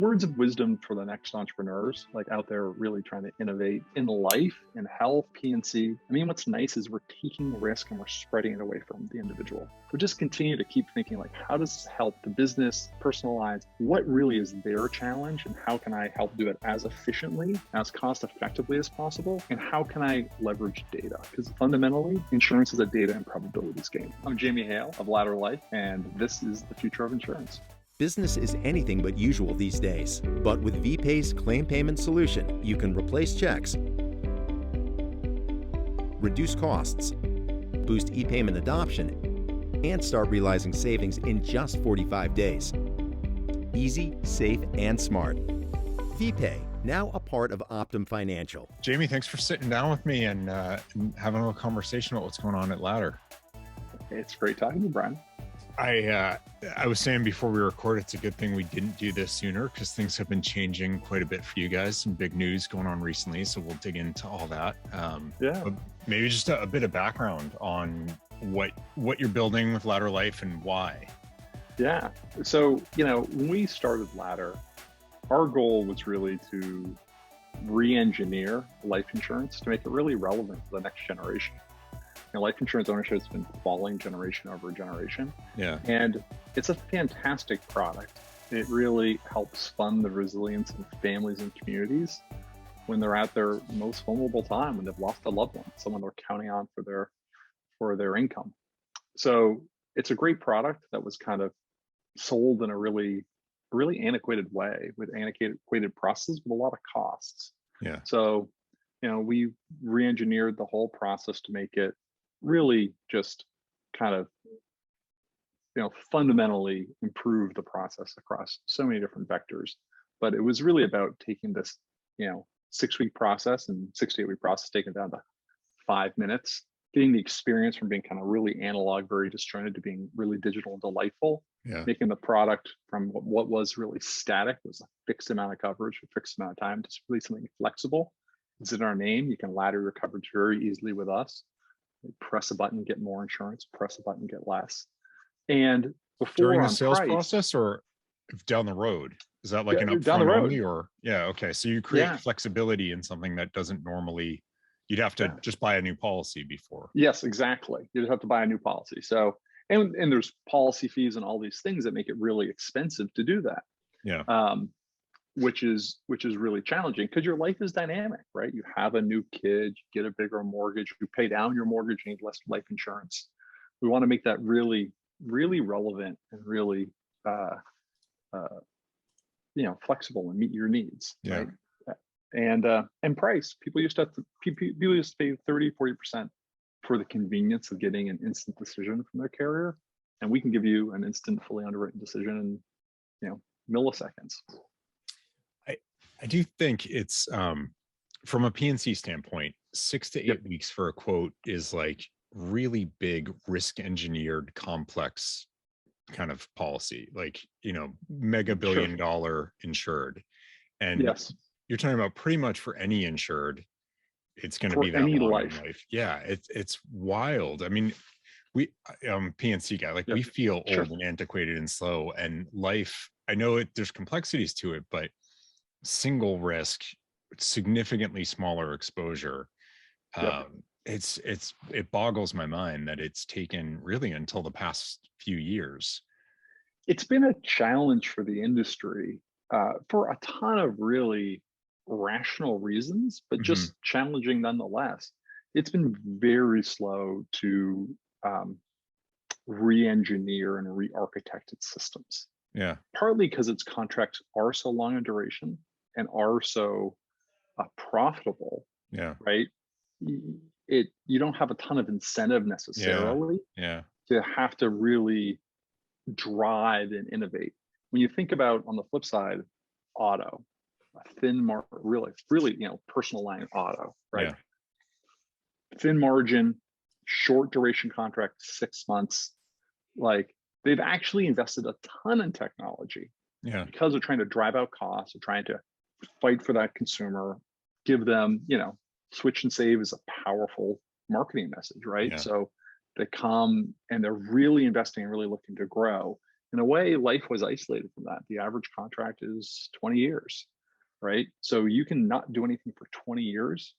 Words of wisdom for the next entrepreneurs, like out there really trying to innovate in life, in health, P&C. I mean, what's nice is we're taking risk and we're spreading it away from the individual. So just continue to keep thinking like, how does this help the business, personal lives? What really is their challenge and how can I help do it as efficiently, as cost effectively as possible? And how can I leverage data? Because fundamentally, insurance is a data and probabilities game. I'm Jamie Hale of Ladder Life, and this is the future of insurance. Business is anything but usual these days, but with VPay's claim payment solution, you can replace checks, reduce costs, boost e-payment adoption, and start realizing savings in just 45 days. Easy, safe, and smart. VPay, now a part of Optum Financial. Jamie, thanks for sitting down with me and having a conversation about what's going on at Ladder. It's great talking to you, Brian. I was saying before we record, it's a good thing we didn't do this sooner because things have been changing quite a bit for you guys. Some big news going on recently, so we'll dig into all that. But maybe just a bit of background on what you're building with Ladder Life and why. Yeah. So, when we started Ladder, our goal was really to re-engineer life insurance to make it really relevant to the next generation. Life insurance ownership has been falling generation over generation. Yeah. And it's a fantastic product. It really helps fund the resilience of families and communities when they're at their most vulnerable time, when they've lost a loved one, someone they're counting on for their income. So it's a great product that was kind of sold in a really antiquated way with antiquated processes with a lot of costs. Yeah. So, we re-engineered the whole process to make it really just kind of, fundamentally improve the process across so many different vectors. But it was really about taking this, 6-week process and 6 to 8 week process, taking it down to 5 minutes, getting the experience from being kind of really analog, very disjointed to being really digital and delightful, making the product from what was really static, was a fixed amount of coverage, a fixed amount of time, to really something flexible. It's in our name. You can ladder your coverage very easily with us. Press a button, get more insurance, press a button, get less. And before during the sales process or down the road, is that like an upfront only or okay. So you create flexibility in something that doesn't normally, you'd have to just buy a new policy before. Yes, exactly. You'd have to buy a new policy. So, and there's policy fees and all these things that make it really expensive to do that. Yeah. Which is really challenging because your life is dynamic, right? You have a new kid, you get a bigger mortgage, you pay down your mortgage, you need less life insurance. We want to make that really relevant and really, flexible and meet your needs, right? And price. People used to pay 30-40% for the convenience of getting an instant decision from their carrier, and we can give you an instant, fully underwritten decision in, milliseconds. I do think it's from a P&C standpoint, 6 to 8 weeks for a quote is like really big, risk engineered, complex kind of policy, like, mega billion dollar insured. And you're talking about pretty much for any insured, it's going to be that any long in life. Yeah, it's wild. I mean, we P&C guy, like we feel old and antiquated and slow, and life, I know there's complexities to it, but single risk, significantly smaller exposure. It boggles my mind that it's taken really until the past few years. It's been a challenge for the industry for a ton of really rational reasons, but just challenging nonetheless. It's been very slow to re-engineer and re-architect its systems. Yeah. Partly because its contracts are so long in duration and are so profitable. Yeah. Right. You don't have a ton of incentive necessarily. Yeah. To have to really drive and innovate. When you think about, on the flip side, auto, a thin margin, really, personal line auto, right? Yeah. Thin margin, short duration contract, 6 months. Like, they've actually invested a ton in technology. Yeah. Because they're trying to drive out costs, they're trying to fight for that consumer, give them, switch and save is a powerful marketing message, right? Yeah. So they come and they're really investing and really looking to grow. in a way, life was isolated from that. The average contract is 20 years, right? So you can not do anything for 20 years.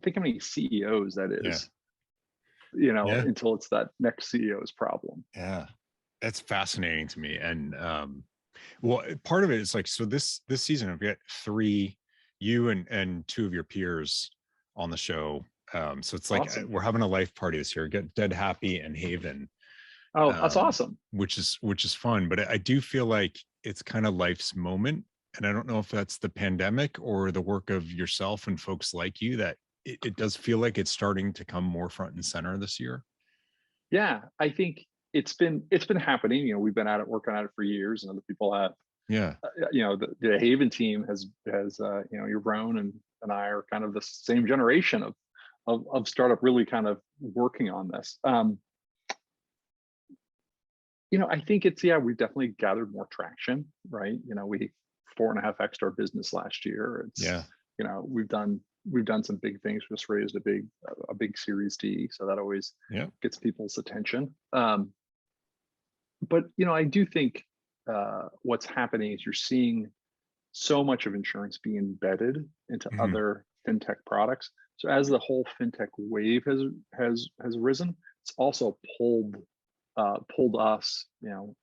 Think how many CEOs that Yeah. is, you know, Yeah. until it's that next CEO's problem. Yeah. That's fascinating to me. And well, part of it is like, so this season I've got 3, you and 2 of your peers on the show. So it's like Awesome. we're having a life party this year. Get Dead Happy and Haven. Oh, that's awesome. Which is fun. But I do feel like it's kind of life's moment. And I don't know if that's the pandemic or the work of yourself and folks like you, that it does feel like it's starting to come more front and center this year. Yeah, I think it's been happening. You know, we've been at it, working at it for years, and other people have. Yeah. You know, the Haven team has you know, your Brown and I are kind of the same generation of startup, really kind of working on this. You know, I think it's, yeah, we've definitely gathered more traction, right? You know, we 4.5x our business last year. It's, Yeah. you know, we've done some big things. We just raised a big Series D, so that always gets people's attention. But you know, I do think what's happening is you're seeing so much of insurance being embedded into other fintech products. So as the whole fintech wave has risen, it's also pulled us, you know,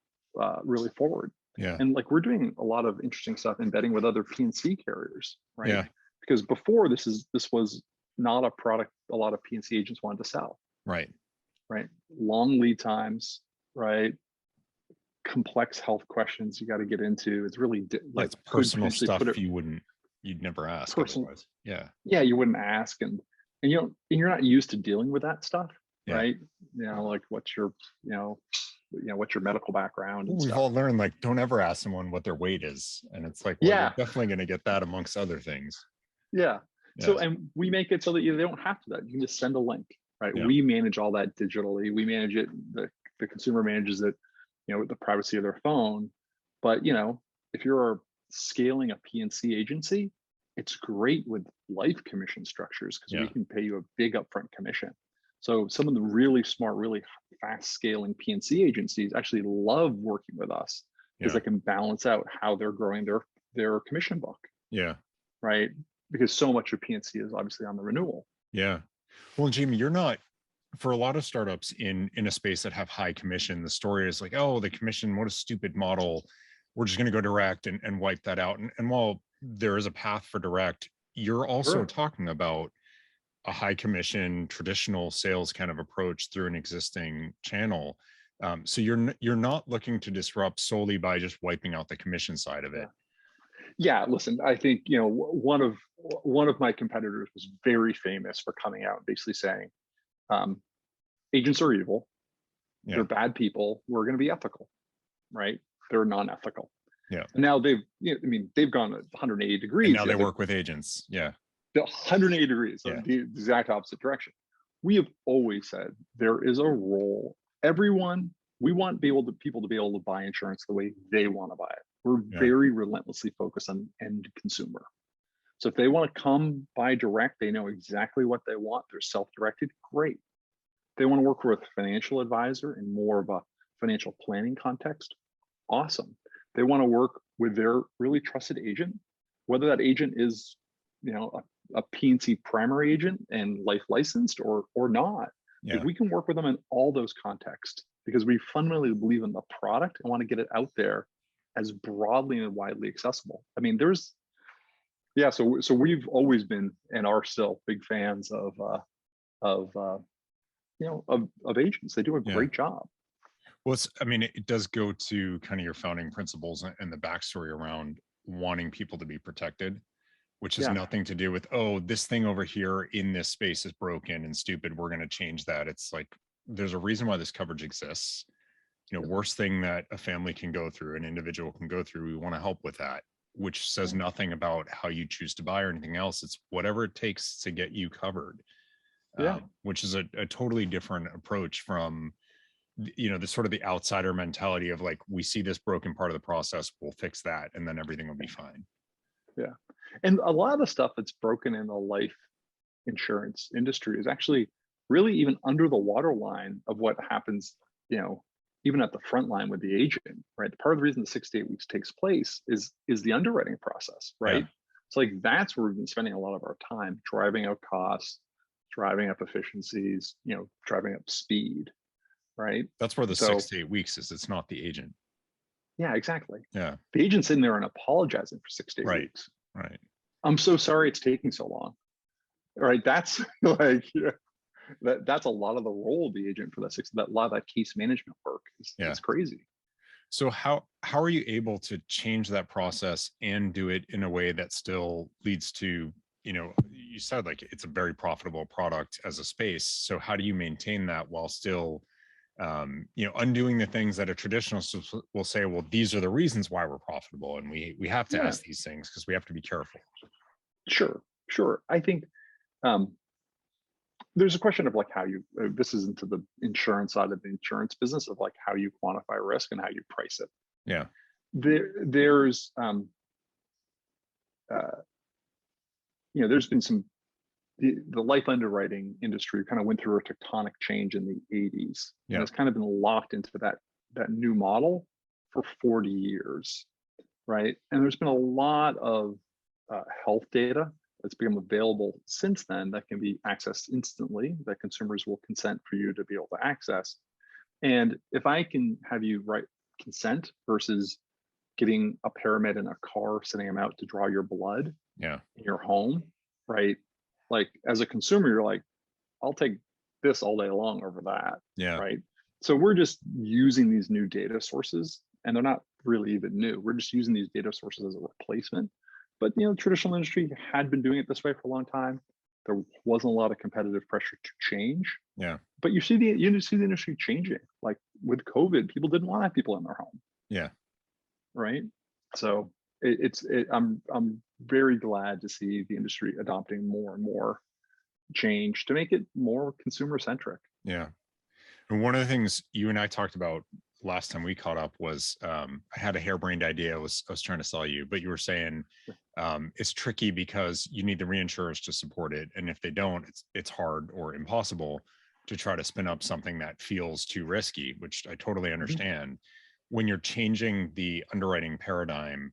really forward. Yeah. And like, we're doing a lot of interesting stuff embedding with other P&C carriers, right? Yeah. Because before, this was not a product a lot of P&C agents wanted to sell. Right. Long lead times, right? Complex health questions you got to get into. It's really like, it's personal stuff you'd never ask otherwise. Yeah. Yeah, you wouldn't ask, and you're not used to dealing with that stuff, right? You know, like what's your what's your medical background and We've stuff. all learned, like, don't ever ask someone what their weight is, and it's like, well, you're definitely going to get that amongst other things. Yeah. So, and we make it so that they don't have to. That you can just send a link, right? We manage all that digitally. We manage it. The consumer manages it, you know, with the privacy of their phone. But you know, if you're scaling a P&C agency, it's great with life commission structures, because we can pay you a big upfront commission. So some of the really smart, really fast scaling P&C agencies actually love working with us, because they can balance out how they're growing their commission book. Yeah. Right. Because so much of P&C is obviously on the renewal. Yeah. Well, Jamie, you're not, for a lot of startups in a space that have high commission, the story is like, oh, the commission, what a stupid model. We're just going to go direct and wipe that out. And while there is a path for direct, you're also talking about a high commission, traditional sales kind of approach through an existing channel. So you're not looking to disrupt solely by just wiping out the commission side of it. Yeah, listen, I think, you know, one of my competitors was very famous for coming out and basically saying, agents are evil. They're bad people. We're going to be ethical, right? They're non-ethical. Yeah. And now they've gone 180 degrees. And now they work with agents. Yeah. 180 degrees, so the exact opposite direction. We have always said there is a role. We want people to be able to buy insurance the way they want to buy it. We're very relentlessly focused on end consumer. So if they want to come buy direct, they know exactly what they want. They're self-directed, great. They want to work with a financial advisor in more of a financial planning context, awesome. They want to work with their really trusted agent, whether that agent is, you know, a P&C primary agent and life licensed or not. If we can work with them in all those contexts, because we fundamentally believe in the product and want to get it out there as broadly and widely accessible. I mean, so we've always been and are still big fans of agents. They do a great job. Well, it does go to kind of your founding principles and the backstory around wanting people to be protected, which has nothing to do with, oh, this thing over here in this space is broken and stupid, we're going to change that. It's like, there's a reason why this coverage exists. You know, worst thing that a family can go through, an individual can go through, we want to help with that, which says nothing about how you choose to buy or anything else. It's whatever it takes to get you covered, which is a totally different approach from, you know, the sort of the outsider mentality of like, we see this broken part of the process, we'll fix that, and then everything will be fine. Yeah. And a lot of the stuff that's broken in the life insurance industry is actually really even under the waterline of what happens, you know, even at the front line with the agent, right? Part of the reason the 6 to 8 weeks takes place is the underwriting process, right? Yeah. So like that's where we've been spending a lot of our time, driving out costs, driving up efficiencies, driving up speed, right? That's where the So 6 to 8 weeks is. It's not the agent. yeah, exactly. Yeah. The agent's sitting there and apologizing for 6 to 8 Right. weeks. Right. I'm so sorry it's taking so long. Right. That's like, that's a lot of the role of the agent for that a lot of that case management work. Yeah. It's crazy. So how are you able to change that process and do it in a way that still leads to, you said like it's a very profitable product as a space. So how do you maintain that while still, undoing the things that a traditionalist will say, well, these are the reasons why we're profitable, and we have to ask these things because we have to be careful. Sure. I think there's a question of like how you, this is into the insurance side of the insurance business of like how you quantify risk and how you price it. Yeah. There's there's been some, the life underwriting industry kind of went through a tectonic change in the 80s. Yeah. And it's kind of been locked into that new model for 40 years, right? And there's been a lot of health data that's become available since then that can be accessed instantly, that consumers will consent for you to be able to access. And if I can have you write consent versus getting a paramed in a car, sending them out to draw your blood in your home, right? Like as a consumer, you're like, I'll take this all day long over that, right? So we're just using these new data sources, and they're not really even new. We're just using these data sources as a replacement. But traditional industry had been doing it this way for a long time. There wasn't a lot of competitive pressure to change. Yeah. But you see the industry changing. Like with COVID, people didn't want to have people in their home. Yeah. Right. So I'm very glad to see the industry adopting more and more change to make it more consumer centric. Yeah. And one of the things you and I talked about last time we caught up was I had a harebrained idea I was trying to sell you, but you were saying it's tricky because you need the reinsurers to support it, and if they don't, it's hard or impossible to try to spin up something that feels too risky, which I totally understand. When you're changing the underwriting paradigm,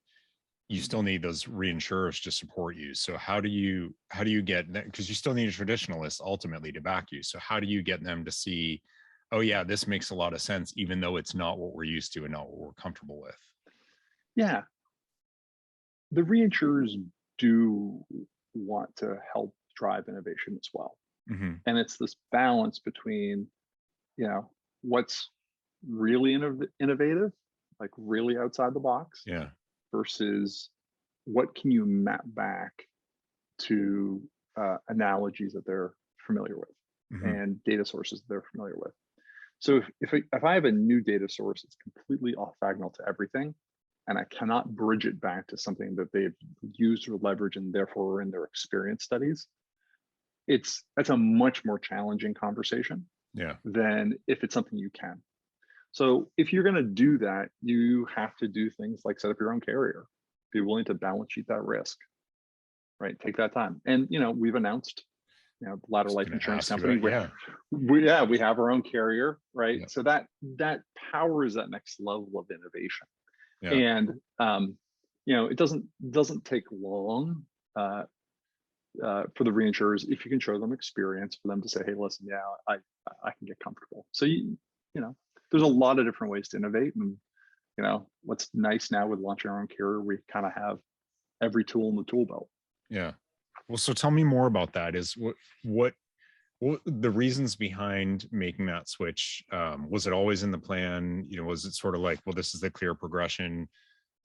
you still need those reinsurers to support you. So how do you get that? Because you still need a traditionalist ultimately to back you. So how do you get them to see, oh yeah, this makes a lot of sense, even though it's not what we're used to and not what we're comfortable with? Yeah. The reinsurers do want to help drive innovation as well. And it's this balance between, what's really innovative, like really outside the box, versus what can you map back to analogies that they're familiar with and data sources that they're familiar with. So if I have a new data source, it's completely orthogonal to everything, and I cannot bridge it back to something that they've used or leveraged and therefore are in their experience studies, that's a much more challenging conversation than if it's something you can. So if you're going to do that, you have to do things like set up your own carrier, be willing to balance sheet that risk, right? Take that time. And, we've announced, Ladder Life Insurance Company. We have our own carrier, right? So that powers that next level of innovation. And, it doesn't take long for the reinsurers, if you can show them experience, for them to say, hey, listen, I can get comfortable. So, there's a lot of different ways to innovate. And, what's nice now with launching our own carrier, we kind of have every tool in the tool belt. Yeah. Well, so tell me more about that. Is what the reasons behind making that switch? Was it always in the plan? Was it sort of like, well, this is the clear progression?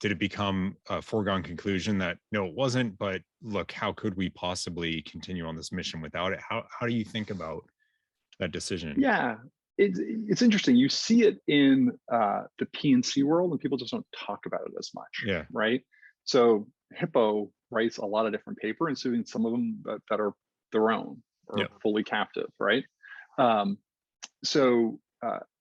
Did it become a foregone conclusion that no, it wasn't, but look, how could we possibly continue on this mission without it? How do you think about that decision? Yeah, it's interesting. You see it in the P&C world, and people just don't talk about it as much. Right. So Hippo writes a lot of different paper, including some of them that are their own or fully captive. Right. So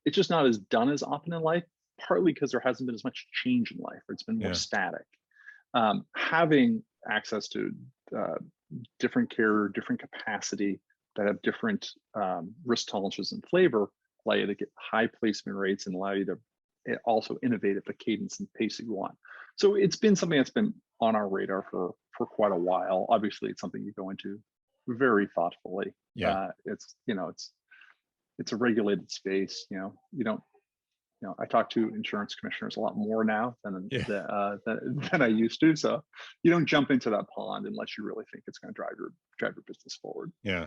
it's just not as done as often in life, partly because there hasn't been as much change in life, or it's been more static. Having access to different carrier, different capacity that have different risk tolerances and flavor allow you to get high placement rates, and allow you to also innovate at the cadence and pace that you want. So it's been something that's been on our radar for quite a while. Obviously, it's something you go into very thoughtfully. Yeah. It's, you know, it's a regulated space. You know, you don't, you know, I talk to insurance commissioners a lot more now than Yeah. than I used to. So you don't jump into that pond unless you really think it's going to drive your business forward. Yeah.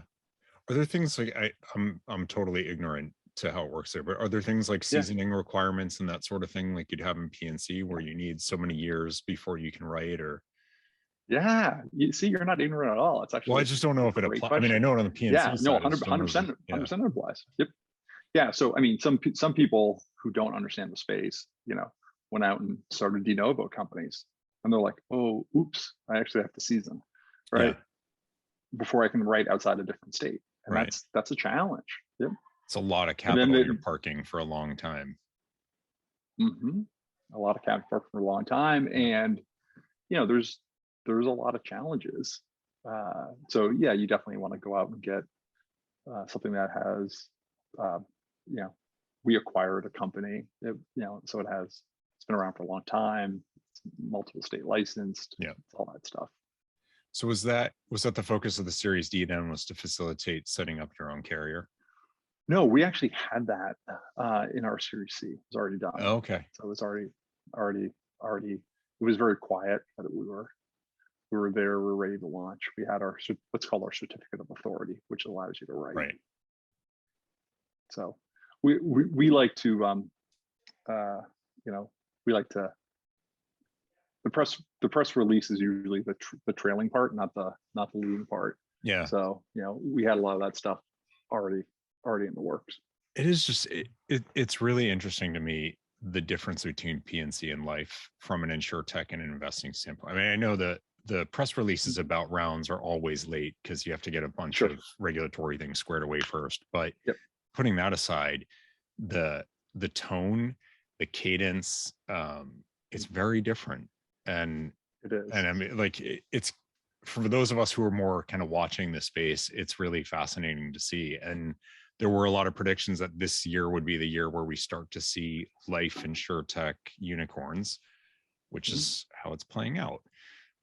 Are there things like I'm totally ignorant to how it works there, but are there things like Yeah, seasoning requirements and that sort of thing like you'd have in PNC where you need so many years before you can write? Or yeah. You see, you're not ignorant at all. It's well, I actually just don't know a if it great applies. I mean, I question. know it on the Yeah, PNC no, side. I 100 just don't know. 100% Yeah. 100% applies. Yep. Yeah. So I mean, some people who don't understand the space, you know, went out and started de novo companies, and they're like, oh, oops, I actually have to season, Yeah. right, before I can write outside a different state, and Right. that's a challenge. Yep. It's a lot of And then capital you're parking for a long time. a lot of capital for a long time, Yeah. and you know, there's a lot of challenges. So yeah, you definitely want to go out and get something that has, uh, you know, we acquired a company, you know, so it's been around for a long time, it's multiple state licensed, Yeah. all that stuff. So was that the focus of the Series D then, was to facilitate setting up your own carrier? No, we actually had that in our Series C. It was already done. Oh, okay. So it was already. It was very quiet, but we were there. We were ready to launch. We had our what's called our certificate of authority, which allows you to write. Right. So we like to, you know, we like to. The press release is usually the trailing part, not the leading part. Yeah. So you know, we had a lot of that stuff already in the works. It is just it's really interesting to me, the difference between PNC and life from an insurtech and an investing standpoint. I mean, I know that the press releases about rounds are always late because you have to get a bunch of regulatory things squared away first. But putting that aside, the tone, the cadence, it's very different. And it is. And I mean, like it's for those of us who are more kind of watching this space, it's really fascinating to see. And there were a lot of predictions that this year would be the year where we start to see life insurtech unicorns, which is how it's playing out.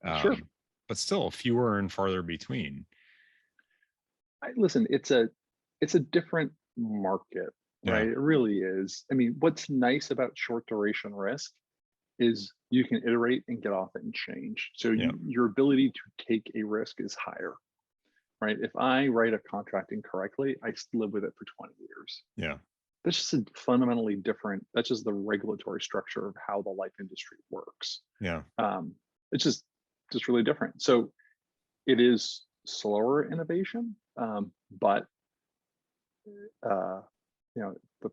But still fewer and farther between. Listen, it's a different market, right? It really is. I mean, what's nice about short duration risk is you can iterate and get off it and change. So your ability to take a risk is higher, right? If I write a contract incorrectly, I live with it for 20 years. Yeah. That's just a fundamentally different, that's just the regulatory structure of how the life industry works. Yeah. It's just really different. So it is slower innovation, but you know, the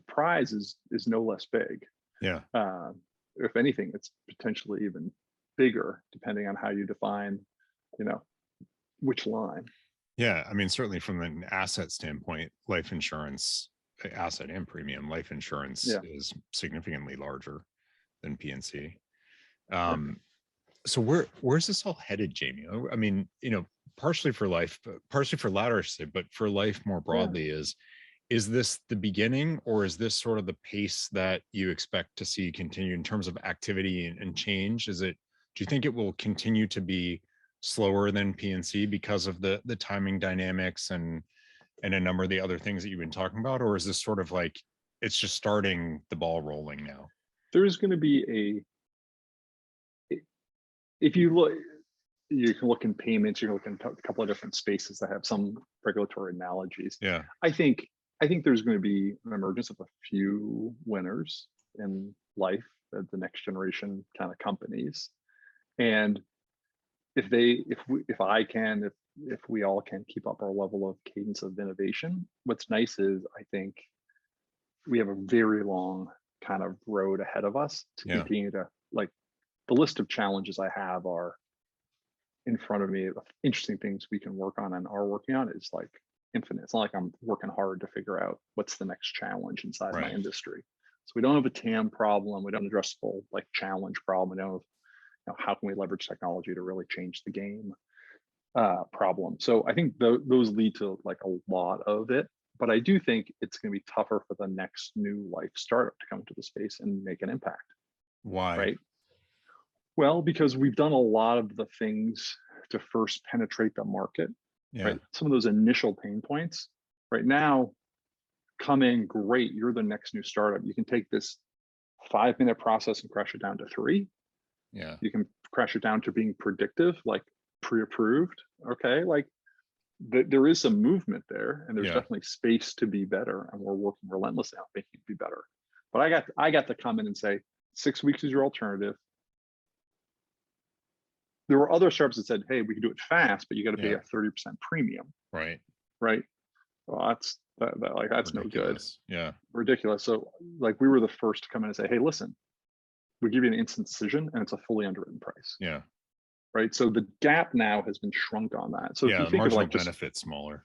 prize is no less big. Yeah. If anything, it's potentially even bigger, depending on how you define, you know, which line. Yeah, I mean, certainly from an asset standpoint, life insurance, asset and premium life insurance is significantly larger than PNC. So where's this all headed, Jamie? I mean, you know, partially for life, partially for ladder, but for life more broadly, is this the beginning, or is this sort of the pace that you expect to see continue in terms of activity and change? Do you think it will continue to be slower than PNC because of the timing dynamics and a number of the other things that you've been talking about? Or is this sort of like, it's just starting the ball rolling now? There's going to be if you look, you can look in payments, you can look in a couple of different spaces that have some regulatory analogies. Yeah. I think there's going to be an emergence of a few winners in life, the next generation kind of companies. And if we all can keep up our level of cadence of innovation, what's nice is I think we have a very long kind of road ahead of us to continue to, like, the list of challenges I have are in front of me. The interesting things we can work on and are working on is like infinite. It's not like I'm working hard to figure out what's the next challenge inside my industry. So we don't have a TAM problem. We don't address full like challenge problem. We don't have, you know, how can we leverage technology to really change the game problem. So I think those lead to like a lot of it, But I do think it's going to be tougher for the next new life startup to come into the space and make an impact, Why? right? Well, because we've done a lot of the things to first penetrate the market, Yeah. right? Some of those initial pain points. Right now, come in, great, you're the next new startup. You can take this 5-minute process and crash it down to 3. Yeah. You can crash it down to being predictive, like pre-approved. Okay, like there is some movement there, and there's Yeah. definitely space to be better, and we're working relentlessly on making it be better. But I got to come in and say 6 weeks is your alternative. There were other startups that said, hey, we can do it fast, but you got to pay Yeah. a 30% premium, Right. right? Well, that's like that's no good. Ridiculous. Yeah. Ridiculous. So like we were the first to come in and say, hey, listen, we give you an instant decision and it's a fully underwritten price. Yeah. Right. So the gap now has been shrunk on that. So if Yeah. you The think of marginal like just benefit smaller.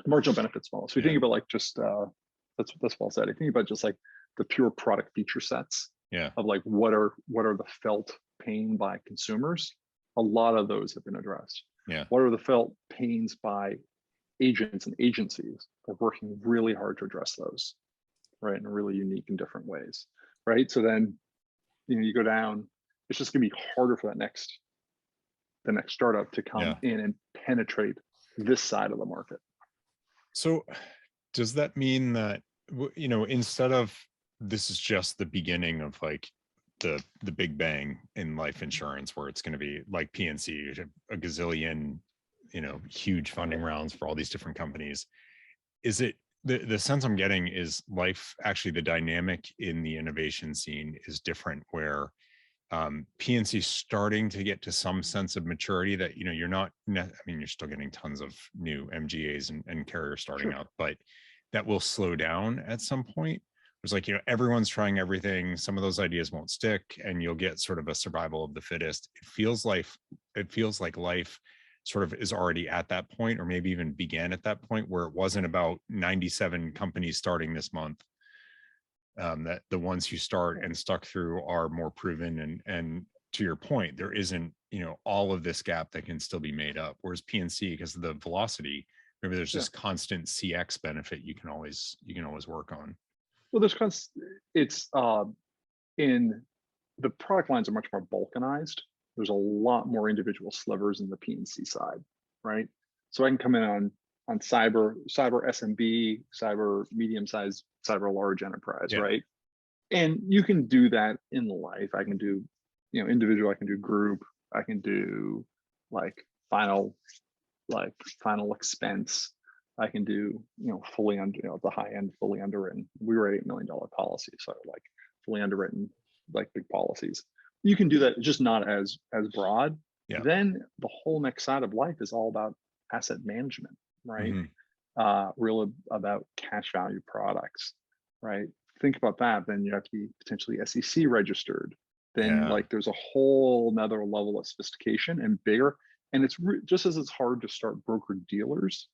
marginal benefit small. So you Yeah. think about like just that's well said. I think about just like the pure product feature sets Yeah. of like what are the felt pain by consumers. A lot of those have been addressed. Yeah. What are the felt pains by agents and agencies? We're working really hard to address those, right, in really unique and different ways, right? So then, you go down. It's just going to be harder for the next startup to come Yeah. in and penetrate this side of the market. So does that mean that, instead of this is just the beginning of like the big bang in life insurance, where it's going to be like PNC, a gazillion, huge funding rounds for all these different companies? Is it the sense I'm getting is life actually the dynamic in the innovation scene is different, where PNC is starting to get to some sense of maturity that, you're not, you're still getting tons of new MGAs and carriers starting Sure. out, but that will slow down at some point. It's like, everyone's trying everything. Some of those ideas won't stick, and you'll get sort of a survival of the fittest. It feels like life sort of is already at that point, or maybe even began at that point, where it wasn't about 97 companies starting this month. That the ones who start and stuck through are more proven, and to your point, there isn't all of this gap that can still be made up. Whereas PNC, because of the velocity, maybe there's this constant CX benefit you can always work on. Well, it's in the product lines are much more balkanized. There's a lot more individual slivers in the PNC side, right? So I can come in on cyber SMB, cyber medium-sized, cyber large enterprise, right? And you can do that in life. I can do, individual, I can do group, I can do like final expense. I can do, fully under, the high end, fully underwritten. We were at $8 million policy, so like fully underwritten, like big policies. You can do that, just not as broad. Yeah. Then the whole next side of life is all about asset management, right? Real about cash value products, right? Think about that. Then you have to be potentially SEC registered. Then like there's a whole nother level of sophistication and bigger. And it's just as it's hard to start broker dealers.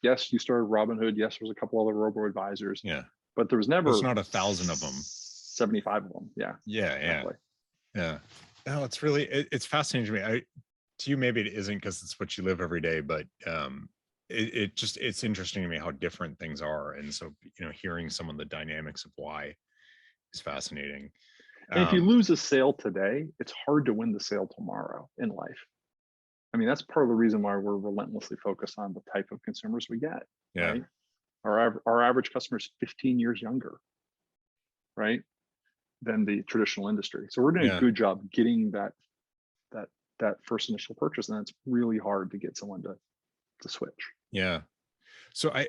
Yes, you started Robinhood. Yes, there's a couple other robo advisors. Yeah, but there was never. There's not 1,000 of them. 75 of them. Yeah. Yeah. Exactly. Yeah. No, it's really it's fascinating to me. To you, maybe it isn't because it's what you live every day, but it's interesting to me how different things are, and so hearing some of the dynamics of why is fascinating. And if you lose a sale today, it's hard to win the sale tomorrow in life. That's part of the reason why we're relentlessly focused on the type of consumers we get. Yeah. Right? Our average customer is 15 years younger, right, than the traditional industry. So we're doing a good job getting that first initial purchase, and it's really hard to get someone to switch. Yeah. So I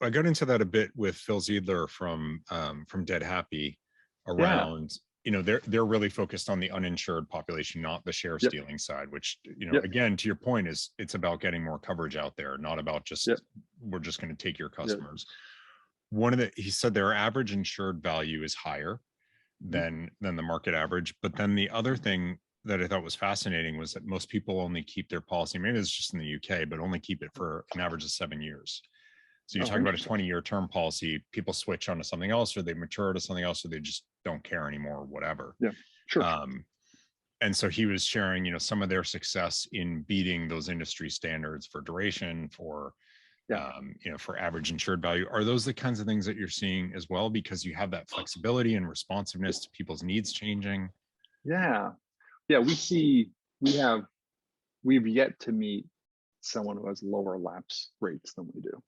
got into that a bit with Phil Ziedler from Dead Happy around. They're really focused on the uninsured population, not the share stealing side, which, again, to your point, it's about getting more coverage out there, not about just, we're just going to take your customers. He said their average insured value is higher than the market average. But then the other thing that I thought was fascinating was that most people only keep their policy, maybe it's just in the UK, but only keep it for an average of 7 years. So you're talking about a 20-year term policy, people switch onto something else, or they mature to something else, or they just don't care anymore, or whatever. Yeah, sure. And so he was sharing, some of their success in beating those industry standards for duration, for Yeah. For average insured value. Are those the kinds of things that you're seeing as well? Because you have that flexibility and responsiveness to people's needs changing. Yeah. We've yet to meet someone who has lower lapse rates than we do.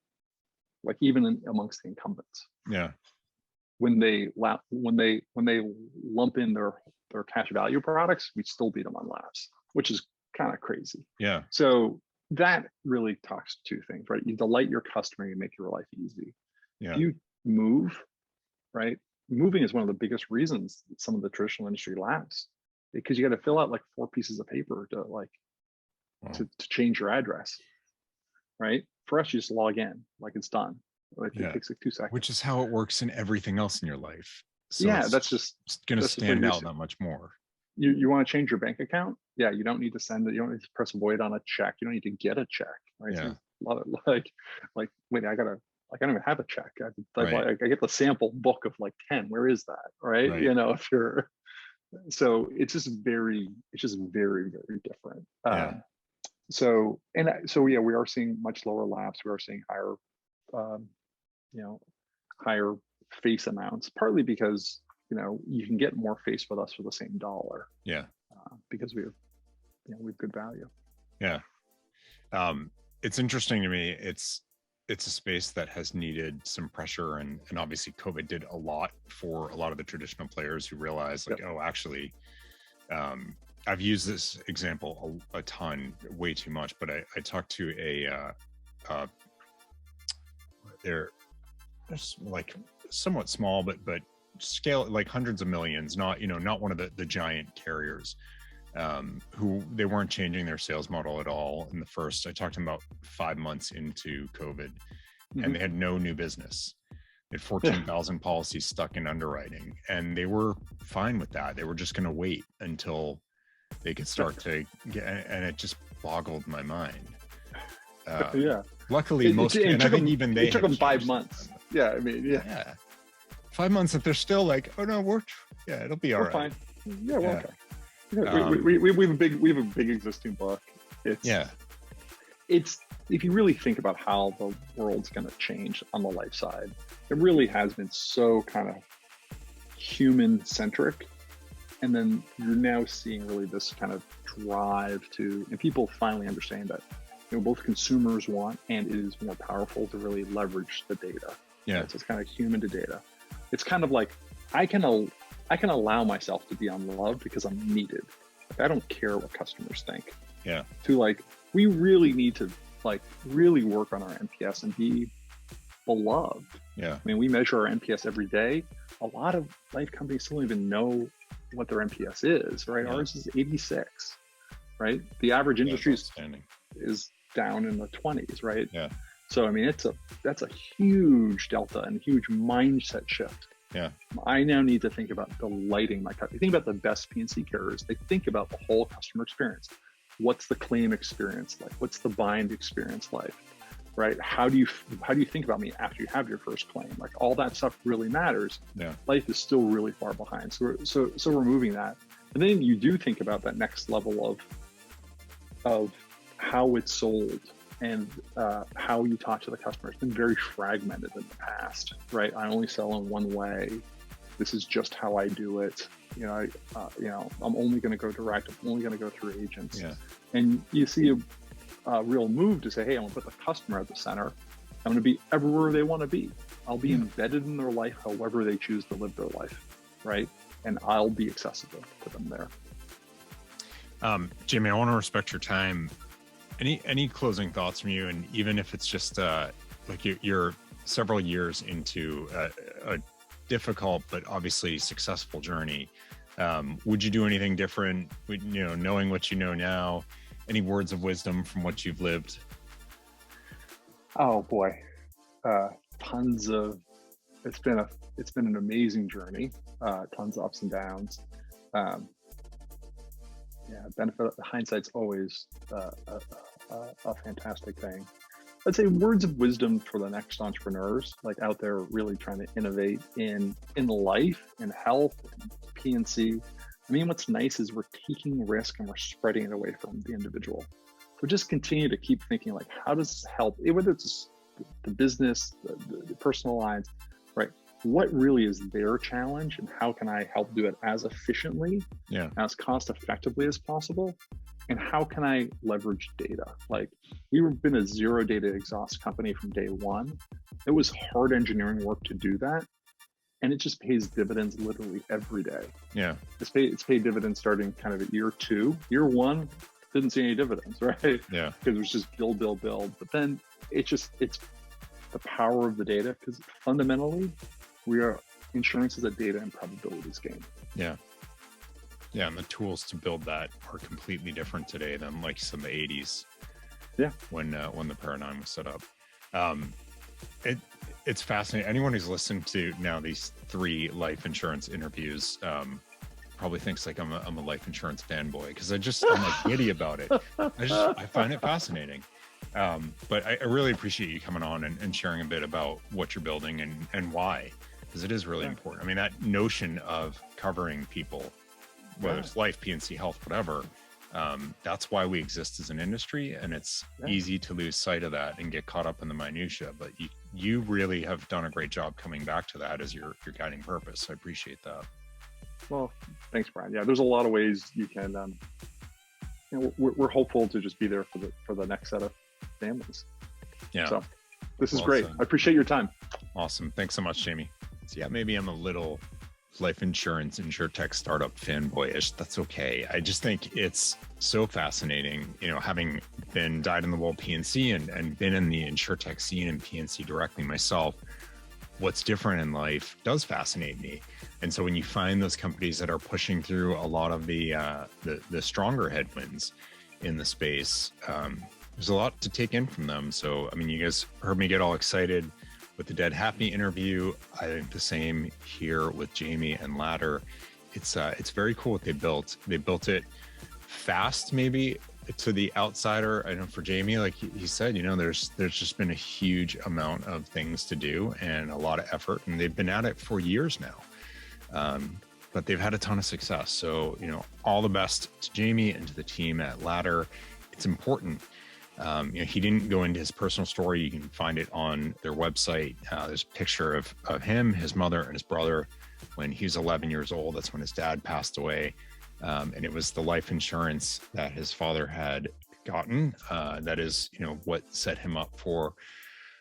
Like even amongst the incumbents. Yeah. When they lump in their cash value products, we still beat them on lapse, which is kind of crazy. Yeah. So that really talks to two things, right? You delight your customer, you make your life easy. Yeah. If you move, right? Moving is one of the biggest reasons that some of the traditional industry lapse, because you got to fill out like 4 pieces of paper to to change your address, right? For us, you just log in, like it's done. Like it takes like 2 seconds. Which is how it works in everything else in your life. So yeah, that's just going to stand out that much more. You want to change your bank account? Yeah, you don't need to send it. You don't need to press void on a check. You don't need to get a check, right? Yeah. So a lot of wait, I don't even have a check. I get the sample book of like 10. Where is that? Right? If you're, so it's just very, very different. So we are seeing much lower lapse. We are seeing higher, higher face amounts, partly because you can get more face with us for the same dollar. Yeah. Because we have good value. Yeah. It's interesting to me. It's a space that has needed some pressure, and obviously COVID did a lot for a lot of the traditional players who realized oh, actually, I've used this example a ton, way too much, but I talked to they're like somewhat small, but scale like hundreds of millions, not one of the giant carriers, who they weren't changing their sales model at all in the first. I talked to them about 5 months into COVID, and they had no new business. They had 14,000 policies stuck in underwriting, and they were fine with that. They were just going to wait until they could start to get, and it just boggled my mind. Luckily, I think even they took them 5 months. Yeah, I mean, 5 months that they're still like, oh no, it'll be all right. Fine. Yeah, we're okay. We have a big existing book. It's if you really think about how the world's going to change on the life side, it really has been so kind of human centric, and then you're now seeing really this kind of drive to, and people finally understand that both consumers want, and it is more powerful to really leverage the data. Yeah, so it's kind of human to data. It's kind of like I can allow myself to be unloved because I'm needed. Like, I don't care what customers think. Yeah. We really need to really work on our NPS and be beloved. Yeah. I mean, we measure our NPS every day. A lot of life companies still don't even know what their NPS is, right? Yeah. Ours is 86, right? The average industry is down in the 20s, right? Yeah. So I mean, that's a huge delta and huge mindset shift. Yeah. I now need to think about delighting my customer. Think about the best P&C carriers. They think about the whole customer experience. What's the claim experience like? What's the bind experience like? Right? How do you think about me after you have your first claim? Like all that stuff really matters. Yeah. Life is still really far behind. So we're moving that. And then you do think about that next level of how it's sold and how you talk to the customer. It's been very fragmented in the past, right? I only sell in one way. This is just how I do it. I'm only going to go direct. I'm only going to go through agents. Yeah. And you see a real move to say, hey, I'm going to put the customer at the center. I'm going to be everywhere they want to be. I'll be embedded in their life, however they choose to live their life, right? And I'll be accessible to them there. Jamie, I want to respect your time. Any closing thoughts from you? And even if it's just like you're several years into a difficult but obviously successful journey, would you do anything different? Knowing what you know now, any words of wisdom from what you've lived? Oh boy, tons of. It's been an amazing journey. Tons of ups and downs. Benefit hindsight's always a fantastic thing. I'd say words of wisdom for the next entrepreneurs, like out there really trying to innovate in life, in health, in P&C. I mean, what's nice is we're taking risk and we're spreading it away from the individual. So just continue to keep thinking like, how does this help? Whether it's the business, the personal lines, right? What really is their challenge, and how can I help do it as efficiently, as cost effectively as possible? And how can I leverage data? Like, we've been a zero data exhaust company from day one. It was hard engineering work to do that. And it just pays dividends literally every day. Yeah. It's paid dividends starting kind of at year 2. Year 1, didn't see any dividends, right? Yeah. Because it was just build. But then it's the power of the data, because fundamentally, insurance is a data and probabilities game. Yeah. Yeah, and the tools to build that are completely different today than like some of the 80s. Yeah. When the paradigm was set up. It's fascinating. Anyone who's listened to now these 3 life insurance interviews probably thinks like I'm a life insurance fanboy, because I'm like giddy about it. I find it fascinating. But I really appreciate you coming on and sharing a bit about what you're building and why, because it is really important. I mean, that notion of covering people, whether it's life, P&C, health, whatever, that's why we exist as an industry. And it's easy to lose sight of that and get caught up in the minutia. But you really have done a great job coming back to that as your guiding purpose. I appreciate that. Well, thanks, Brian. Yeah, there's a lot of ways you can. We're hopeful to just be there for the next set of families. Yeah. So this is great. I appreciate your time. Awesome. Thanks so much, Jamie. So yeah, maybe I'm a little life insurance, insurtech startup fanboyish. That's okay. I just think it's so fascinating, having been dyed-in-the-wool P&C and been in the insurtech scene and P&C directly myself. What's different in life does fascinate me. And so when you find those companies that are pushing through a lot of the stronger headwinds in the space, there's a lot to take in from them. So, I mean, you guys heard me get all excited with the Dead Happy interview. I think the same here with Jamie and Ladder. It's very cool what they built. They built it fast, maybe to the outsider. I know for Jamie, like he said, there's just been a huge amount of things to do and a lot of effort, and they've been at it for years now. But they've had a ton of success. So, all the best to Jamie and to the team at Ladder. It's important. He didn't go into his personal story. You can find it on their website. There's a picture of him, his mother, and his brother when he was 11 years old. That's when his dad passed away. And it was the life insurance that his father had gotten. That is, what set him up for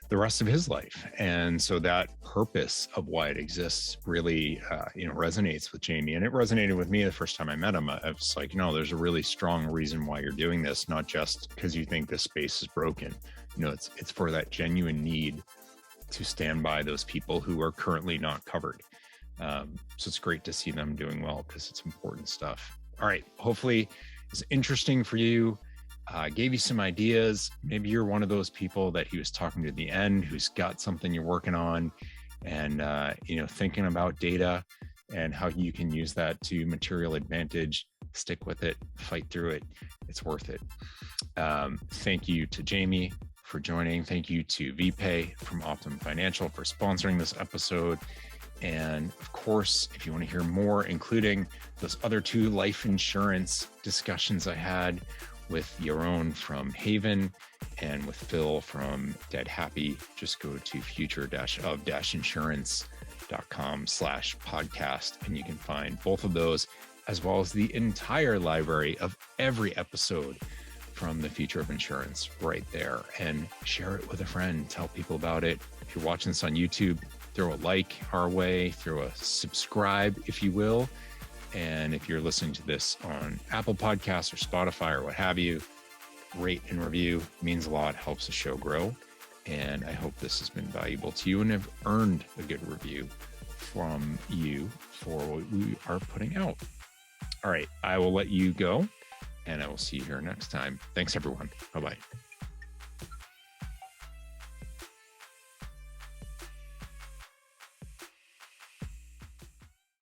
the rest of his life. And so that purpose of why it exists really, resonates with Jamie. And it resonated with me the first time I met him. I was like, there's a really strong reason why you're doing this, not just because you think this space is broken. It's for that genuine need to stand by those people who are currently not covered. So it's great to see them doing well, because it's important stuff. All right. Hopefully it's interesting for you. Gave you some ideas. Maybe you're one of those people that he was talking to at the end, who's got something you're working on and, thinking about data and how you can use that to material advantage. Stick with it, fight through it. It's worth it. Thank you to Jamie for joining. Thank you to VPay from Optimum Financial for sponsoring this episode. And of course, if you want to hear more, including those other 2 life insurance discussions I had with Yaron from Haven and with Phil from Dead Happy, just go to future-of-insurance.com/podcast, and you can find both of those, as well as the entire library of every episode from the Future of Insurance right there. And share it with a friend, tell people about it. If you're watching this on YouTube, throw a like our way, throw a subscribe, if you will. And if you're listening to this on Apple Podcasts or Spotify or what have you, rate and review. It means a lot, helps the show grow. And I hope this has been valuable to you and have earned a good review from you for what we are putting out. All right, I will let you go, and I will see you here next time. Thanks, everyone. Bye-bye.